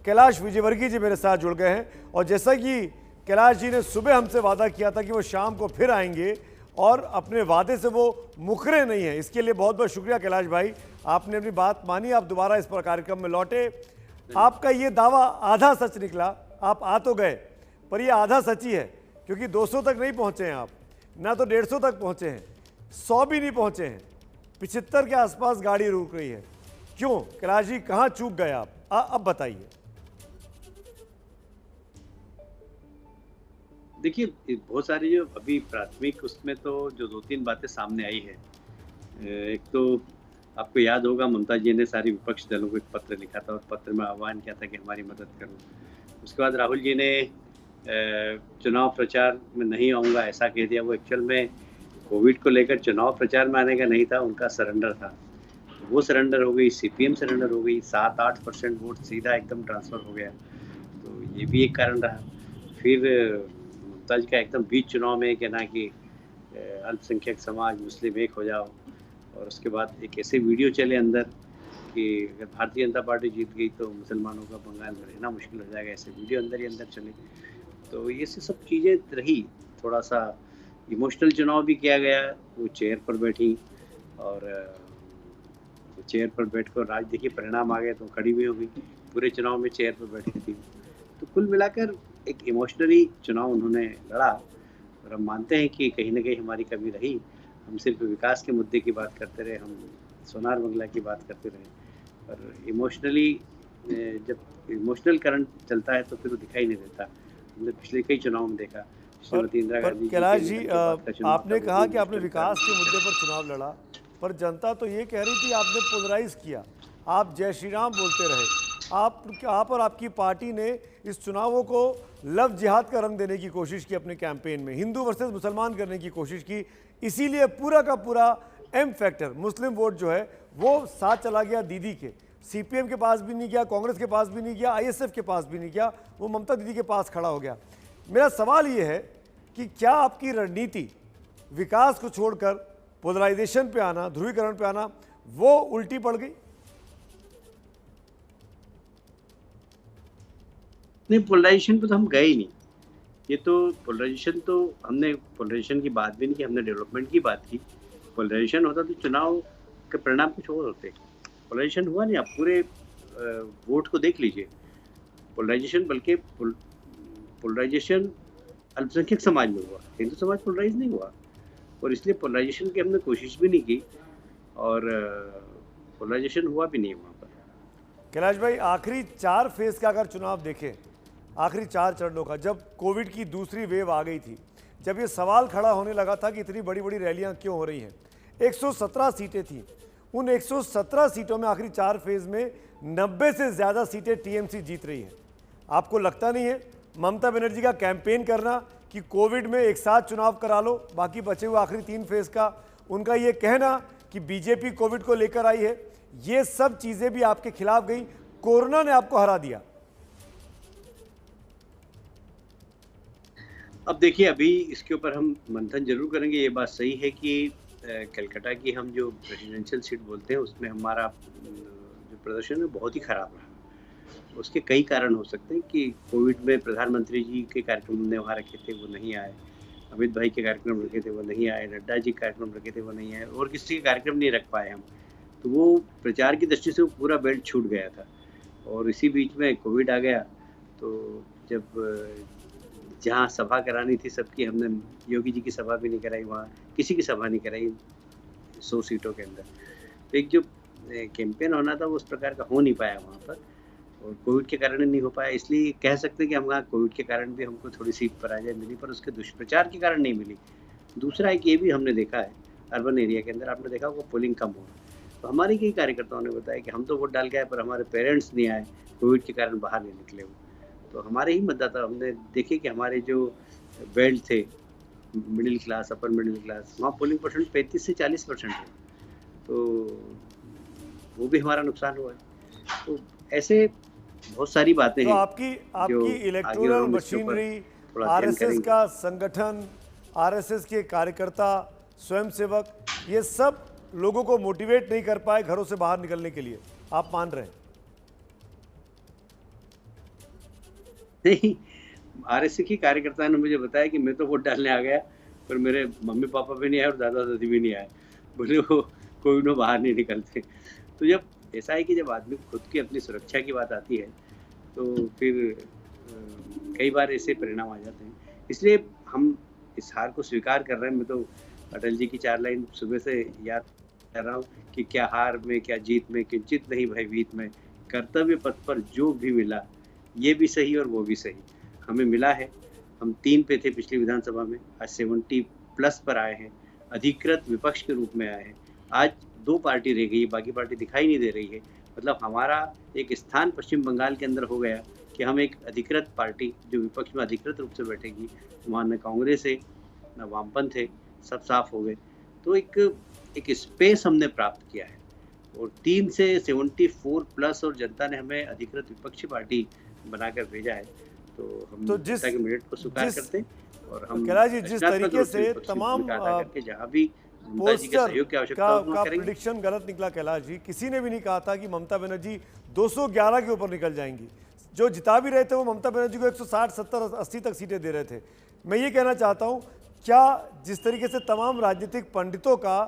कैलाश विजयवर्गीय जी मेरे साथ जुड़ गए हैं। और जैसा कि कैलाश जी ने सुबह हमसे वादा किया था कि वो शाम को फिर आएंगे और अपने वादे से वो मुकरे नहीं है, इसके लिए बहुत बहुत शुक्रिया कैलाश भाई, आपने अपनी बात मानी, आप दोबारा इस पर कार्यक्रम में लौटे। आपका ये दावा आधा सच निकला, आप आ तो गए पर ये आधा सच ही है, क्योंकि 200 तक नहीं पहुंचे हैं आप, ना तो 150 तक पहुंचे हैं, 100 भी नहीं पहुंचे हैं, 75 के आसपास गाड़ी रुक रही है। क्यों कैलाश जी, कहाँ चूक गए आप? अब बताइए। देखिए, बहुत सारी जो अभी प्राथमिक उसमें तो जो 2-3 बातें सामने आई है। एक तो आपको याद होगा, ममता जी ने सारी विपक्ष दलों को एक पत्र लिखा था और पत्र में आह्वान किया था कि हमारी मदद करो। उसके बाद राहुल जी ने चुनाव प्रचार में नहीं आऊँगा ऐसा कह दिया। वो एक्चुअल में कोविड को लेकर चुनाव प्रचार में आने का नहीं था, उनका सरेंडर था। वो सरेंडर हो गई, सीपीएम सरेंडर हो गई, 7-8% वोट सीधा एकदम ट्रांसफ़र हो गया। तो ये भी एक कारण रहा। फिर ममता जी का एकदम बीच चुनाव में कहना कि अल्पसंख्यक समाज मुस्लिम एक हो जाओ, और उसके बाद एक ऐसे वीडियो चले अंदर कि अगर भारतीय जनता पार्टी जीत गई तो मुसलमानों का बंगाल में रहना मुश्किल हो जाएगा, ऐसे वीडियो अंदर ही अंदर चले। तो ये सब चीज़ें रही। थोड़ा-सा इमोशनल चुनाव भी किया गया। वो चेयर पर बैठी और चेयर पर बैठकर आज देखिए परिणाम आ गए तो खड़ी भी हो गई। पूरे चुनाव में चेयर पर बैठी थी। तो कुल मिलाकर एक इमोशनली चुनाव उन्होंने लड़ा, और हम मानते हैं कि कहीं न कहीं हमारी कमी रही। हम सिर्फ़ विकास के मुद्दे की बात करते रहे, हम सोनार बांग्ला की बात करते रहे, और इमोशनली जब इमोशनल करंट चलता है तो फिर वो दिखाई नहीं देता। हमने पिछले कई चुनाव में देखा, श्रीमती इंदिरा गांधी कैलाश जी जी, के निधन के बाद का चुनाव था, आपने वो कहा भी कि आपने इमोशनल विकास के करंट। मुद्दे पर चुनाव लड़ा, पर जनता तो ये कह रही थी आपने पोलराइज किया, आप जय श्री राम बोलते रहे, आप और आपकी पार्टी ने इस चुनावों को लव जिहाद का रंग देने की कोशिश की अपने कैंपेन में, हिंदू वर्सेस मुसलमान करने की कोशिश की, इसीलिए पूरा का पूरा एम फैक्टर मुस्लिम वोट जो है वो साथ चला गया दीदी के। सीपीएम के पास भी नहीं गया, कांग्रेस के पास भी नहीं गया, आईएसएफ के पास भी नहीं गया, वो ममता दीदी के पास खड़ा हो गया। मेरा सवाल ये है कि क्या आपकी रणनीति विकास को छोड़कर पोलराइजेशन पे आना, ध्रुवीकरण पे आना, वो उल्टी पड़ गई? नहीं, पोलराइजेशन पे तो हम गए ही नहीं। ये तो हमने पोलराइजेशन की बात भी नहीं की, हमने डेवलपमेंट की बात की। पोलराइजेशन होता तो चुनाव के परिणाम कुछ और होते। पोलराइजेशन हुआ नहीं, आप पूरे वोट को देख लीजिए। पोलराइजेशन बल्कि पोलराइजेशन अल्पसंख्यक समाज में हुआ, हिंदू समाज पोलराइज नहीं हुआ, और इसलिए पोलराइजेशन की हमने कोशिश भी नहीं की, और पोलराइजेशन हुआ भी नहीं वहाँ पर। कैलाश भाई, आखिरी 4 फेज का अगर चुनाव देखें, आखिरी 4 चरणों का, जब कोविड की दूसरी वेव आ गई थी, जब ये सवाल खड़ा होने लगा था कि इतनी बड़ी बड़ी रैलियां क्यों हो रही हैं, 117 सीटें थी, उन 117 सीटों में आखिरी 4 फेज में 90 से ज़्यादा सीटें टीएमसी जीत रही है। आपको लगता नहीं है ममता बनर्जी का कैंपेन करना कि कोविड में एक साथ चुनाव करा लो, बाकी बचे हुए आखिरी 3 फेज का, उनका ये कहना कि बीजेपी कोविड को लेकर आई है, ये सब चीज़ें भी आपके खिलाफ गई, कोरोना ने आपको हरा दिया? अब देखिए, अभी इसके ऊपर हम मंथन जरूर करेंगे। ये बात सही है कि कलकत्ता की हम जो प्रेसिडेंशियल सीट बोलते हैं उसमें हमारा जो प्रदर्शन है बहुत ही खराब रहा। उसके कई कारण हो सकते हैं कि कोविड में प्रधानमंत्री जी के कार्यक्रम हमने वहाँ रखे थे, वो नहीं आए, अमित भाई के कार्यक्रम रखे थे वो नहीं आए, नड्डा जी के कार्यक्रम रखे थे वो नहीं आए, और किसी के कार्यक्रम नहीं रख पाए हम। तो वो प्रचार की दृष्टि से वो पूरा बेल्ट छूट गया था, और इसी बीच में कोविड आ गया। तो जब जहाँ सभा करानी थी सबकी, हमने योगी जी की सभा भी नहीं कराई, वहाँ किसी की सभा नहीं कराई 100 सीटों के अंदर। तो एक जो कैंपेन होना था वो उस प्रकार का हो नहीं पाया वहाँ पर, और कोविड के कारण नहीं हो पाया। इसलिए कह सकते हैं कि हम वहाँ कोविड के कारण भी हमको थोड़ी सी पराजय मिली, पर उसके दुष्प्रचार के कारण नहीं मिली। दूसरा एक ये भी हमने देखा है, अर्बन एरिया के अंदर आपने देखा होगा पोलिंग कम हो, तो हमारे कई कार्यकर्ताओं ने बताया कि हम तो वोट डाल के आए पर हमारे पेरेंट्स नहीं आए, कोविड के कारण बाहर नहीं निकले वो। तो हमारे ही मतदाता, हमने देखे कि हमारे जो बेल्ट थे, middle class, upper middle class, वहाँ पोलिंग परसेंट 35 से 40% है, तो वो भी हमारा नुकसान हुआ है। तो ऐसे बहुत सारी बातें तो हैं आपकी इलेक्टोरल मशीनरी, आरएसएस का संगठन, आरएसएस के कार्यकर्ता, स्वयंसेवक, ये सब लोगों को मोटिवेट नहीं कर पाए घरों से बाहर निकलने के लिए, आप मान रहे हैं? नहीं, आरएसएस की कार्यकर्ता ने मुझे बताया कि मैं तो वोट डालने आ गया, पर मेरे मम्मी पापा भी नहीं आए और दादा दादी भी नहीं आए। बोले वो कोई उन्हें बाहर नहीं निकलते। तो जब ऐसा है कि जब आदमी को खुद की अपनी सुरक्षा की बात आती है, तो फिर कई बार ऐसे परिणाम आ जाते हैं। इसलिए हम इस हार को स्वीकार कर रहे हैं। मैं तो अटल जी की 4 लाइन सुबह से याद कर रहा हूँ कि क्या हार में, क्या जीत में, किंचित नहीं भयभीत में, कर्तव्य पथ पर जो भी मिला, ये भी सही और वो भी सही। हमें मिला है, हम 3 पे थे पिछली विधानसभा में, आज 70 प्लस पर आए हैं, अधिकृत विपक्ष के रूप में आए हैं। आज 2 पार्टी रह गई है, बाकी पार्टी दिखाई नहीं दे रही है। मतलब हमारा एक स्थान पश्चिम बंगाल के अंदर हो गया कि हम एक अधिकृत पार्टी जो विपक्ष में अधिकृत रूप से बैठेगी, वहाँ न कांग्रेस है, न वामपंथ है, सब साफ हो गए। तो एक स्पेस हमने प्राप्त किया है और 3 से 74 प्लस और जनता ने हमें अधिकृत विपक्षी पार्टी बनाकर भेजा है। तो हम तो जनता के मैंडेट को स्वीकार करते हैं और हम कैलाश जी, जिस रचनात्मक तरीके रूप से विपक्ष की तमाम भूमिका अदा करके जहाँ भी ममता जी के पोस्टर सहयोग की आवश्यकता का हो तो का करेंगे। प्रिडिक्शन गलत निकला कैलाश जी। किसी ने भी नहीं कहा था कि ममता बनर्जी 211 के ऊपर निकल जाएंगी। जो जिता भी रहे थे वो ममता बनर्जी को 160, 70, 80 तक सीटें दे रहे थे। मैं ये कहना चाहता हूँ, क्या जिस तरीके से तमाम राजनीतिक पंडितों का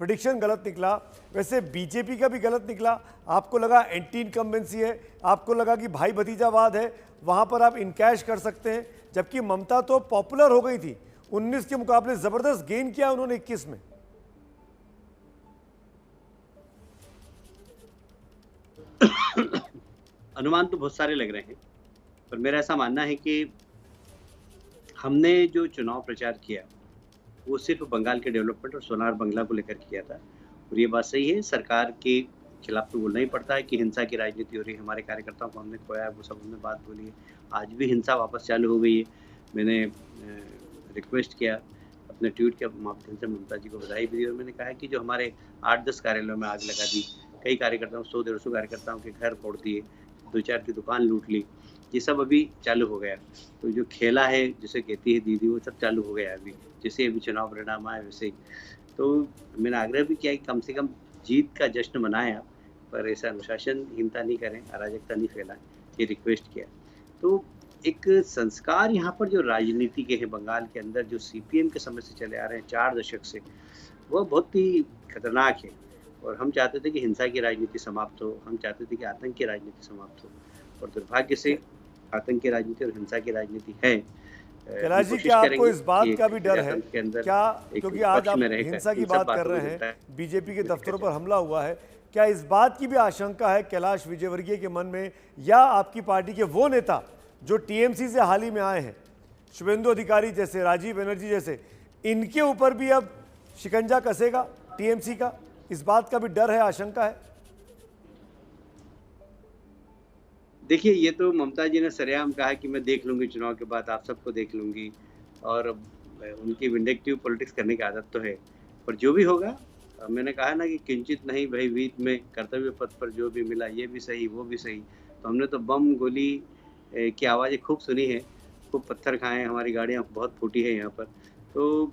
प्रिडिक्शन गलत निकला, वैसे बीजेपी का भी गलत निकला? आपको लगा एंटी इनकम्बेंसी है, आपको लगा कि भाई भतीजावाद है, वहाँ पर आप इनकैश कर सकते हैं, जबकि ममता तो पॉपुलर हो गई थी। 19 के मुकाबले जबरदस्त गेन किया उन्होंने 21 में। अनुमान तो बहुत सारे लग रहे हैं, पर मेरा ऐसा मानना है कि हमने जो चुनाव प्रचार किया वो सिर्फ बंगाल के डेवलपमेंट और सोनार बंगला को लेकर किया था। और ये बात सही है, सरकार के खिलाफ तो बोलना ही पड़ता है कि हिंसा की राजनीति हो रही है, हमारे कार्यकर्ताओं को हमने खोया है, वो सब हमने बात बोली है। आज भी हिंसा वापस चालू हो गई है। मैंने रिक्वेस्ट किया अपने ट्वीट के माध्यम से, ममता जी को बधाई भी दी और मैंने कहा कि जो हमारे 8-10 कार्यालयों में आग लगा दी, कई कार्यकर्ताओं 100-150 कार्यकर्ताओं के घर फोड़ दिए, 2-4 की दुकान लूट ली, ये सब अभी चालू हो गया। तो जो खेला है जिसे कहती है दीदी, वो सब चालू हो गया अभी, जैसे अभी चुनाव परिणाम आए वैसे ही। तो मैंने आग्रह भी किया कि कम से कम जीत का जश्न मनाएं आप, पर ऐसा अनुशासनहीनता नहीं करें, अराजकता नहीं फैलाएं, ये रिक्वेस्ट किया। तो एक संस्कार यहाँ पर जो राजनीति के हैं बंगाल के अंदर, जो सीपीएम के समय से चले आ रहे हैं 4 दशक से, वो बहुत ही खतरनाक है। और हम चाहते थे कि हिंसा की राजनीति समाप्त हो, हम चाहते थे कि आतंक की राजनीति समाप्त हो, और दुर्भाग्य से आतंक की राजनीति और हिंसा की राजनीति है। कैलाश जी, क्या आपको इस बात का भी डर है क्या, क्योंकि आज आप हिंसा की बात कर रहे हैं, बीजेपी के दफ्तरों पर हमला हुआ है, क्या इस बात की भी आशंका है कैलाश विजयवर्गीय के मन में, या आपकी पार्टी के वो नेता जो टीएमसी से हाल ही में आए हैं, शुभेंदु अधिकारी जैसे, राजीव बनर्जी जैसे, इनके ऊपर भी अब शिकंजा कसेगा टीएमसी का? इस बात का भी डर है, आशंका है? देखिए, ये तो ममता जी ने सरेआम कहा कि मैं देख लूंगी चुनाव के बाद, आप सबको देख लूंगी, और उनकी विंडेक्टिव पॉलिटिक्स करने की आदत तो है। पर जो भी होगा, मैंने कहा ना कि किंचित नहीं भयभीत में, कर्तव्य पथ पर जो भी मिला, ये भी सही वो भी सही। तो हमने तो बम गोली की आवाज़ें खूब सुनी है, खूब पत्थर खाए हैं, हमारी गाड़ियाँ बहुत फूटी है यहाँ पर। तो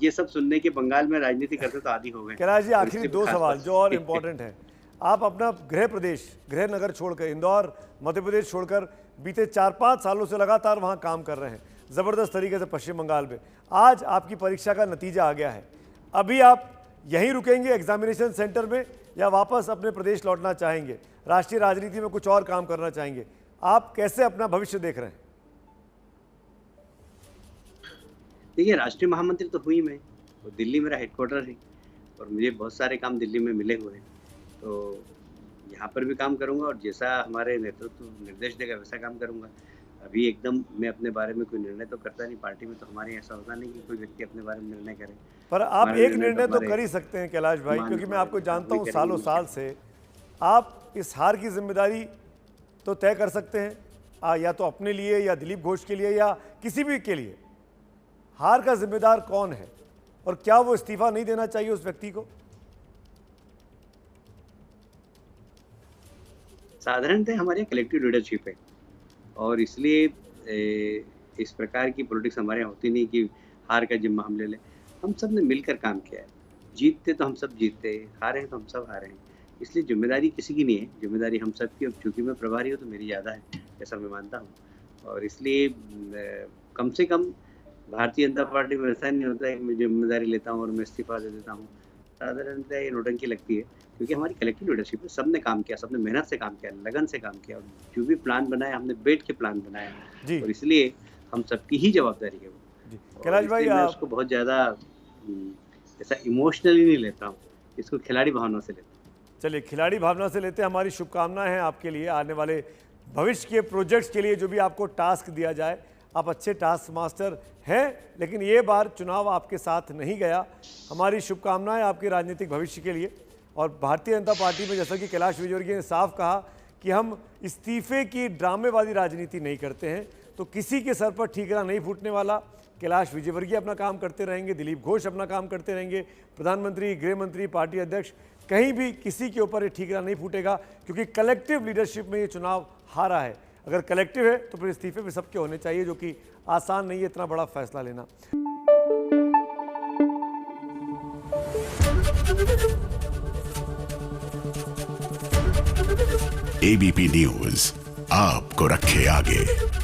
ये सब सुनने के बंगाल में राजनीति करते तो आदी हो गए। कैलाश जी, आखिरी 2 सवाल जो और इम्पोर्टेंट है। आप अपना गृह प्रदेश, गृह नगर छोड़कर, इंदौर मध्य प्रदेश छोड़कर बीते 4-5 सालों से लगातार वहाँ काम कर रहे हैं ज़बरदस्त तरीके से पश्चिम बंगाल में। आज आपकी परीक्षा का नतीजा आ गया है, अभी आप यहीं रुकेंगे एग्जामिनेशन सेंटर में, या वापस अपने प्रदेश लौटना चाहेंगे, राष्ट्रीय राजनीति में कुछ और काम करना चाहेंगे? आप कैसे अपना भविष्य देख रहे हैं? देखिए, राष्ट्रीय महामंत्री तो हुई मैं, और दिल्ली मेरा हेडक्वार्टर है, और मुझे बहुत सारे काम दिल्ली में मिले हुए हैं। तो यहाँ पर भी काम करूँगा, और जैसा हमारे नेतृत्व निर्देश देगा वैसा काम करूँगा। अभी एकदम मैं अपने बारे में कोई निर्णय तो करता नहीं, पार्टी में तो हमारे ऐसा होता नहीं कि कोई व्यक्ति अपने बारे में निर्णय करे। पर आप एक निर्णय तो कर ही सकते हैं कैलाश भाई, क्योंकि मैं आपको जानता हूँ सालों साल से, आप इस हार की जिम्मेदारी तो तय कर सकते हैं, या तो अपने लिए, या दिलीप घोष के लिए, या किसी भी के लिए। हार का जिम्मेदार कौन है, और क्या वो इस्तीफा नहीं देना चाहिए उस व्यक्ति को? साधारणतः हमारे कलेक्टिव लीडरशिप है, और इसलिए इस प्रकार की पॉलिटिक्स हमारे यहाँ होती नहीं कि हार का जिम्मा हम ले लें। हम सब ने मिलकर काम किया है, जीतते तो हम सब जीतते, हारे हैं तो हम सब हारे हैं, इसलिए जिम्मेदारी किसी की नहीं है, जिम्मेदारी हम सब की। अब चूंकि मैं प्रभारी हूँ तो मेरी ज़्यादा है, ऐसा मैं मानता हूँ। और इसलिए कम से कम भारतीय जनता पार्टी में ऐसा नहीं होता है कि मैं जिम्मेदारी लेता हूँ और मैं इस्तीफा दे देता हूँ। साधारणतः ये नौटंकी लगती है, क्योंकि हमारी कलेक्टिव लीडरशिप है, सबने काम किया, सबने मेहनत से काम किया, लगन से काम किया और जो भी प्लान बनाया हमने बैठ के प्लान बनाया जी और इसलिए हम सबकी ही जवाबदारी है वो। जी और कैलाश भाई इसलिए मैं आप उसको बहुत ज़्यादा ऐसा इमोशनली नहीं लेता हूँ, इसको खिलाड़ी भावना से लेता हूँ। चलिए खिलाड़ी भावना से लेते हैं। हमारी शुभकामनाएं हैं आपके लिए आने वाले भविष्य के प्रोजेक्ट्स के लिए, जो भी आपको टास्क दिया जाए। आप अच्छे टास्क मास्टर हैं, लेकिन ये बार चुनाव आपके साथ नहीं गया। हमारी शुभकामनाएं आपके राजनीतिक भविष्य के लिए। और भारतीय जनता पार्टी में जैसा कि कैलाश विजयवर्गीय ने साफ कहा कि हम इस्तीफे की ड्रामेबाजी राजनीति नहीं करते हैं, तो किसी के सर पर ठीकरा नहीं फूटने वाला। कैलाश विजयवर्गीय अपना काम करते रहेंगे, दिलीप घोष अपना काम करते रहेंगे, प्रधानमंत्री, गृह मंत्री, पार्टी अध्यक्ष, कहीं भी किसी के ऊपर ये ठीकरा नहीं फूटेगा, क्योंकि कलेक्टिव लीडरशिप में ये चुनाव हारा है। अगर कलेक्टिव है तो फिर इस्तीफे भी सबके होने चाहिए, जो कि आसान नहीं है इतना बड़ा फैसला लेना। एबीपी न्यूज आपको रखे आगे।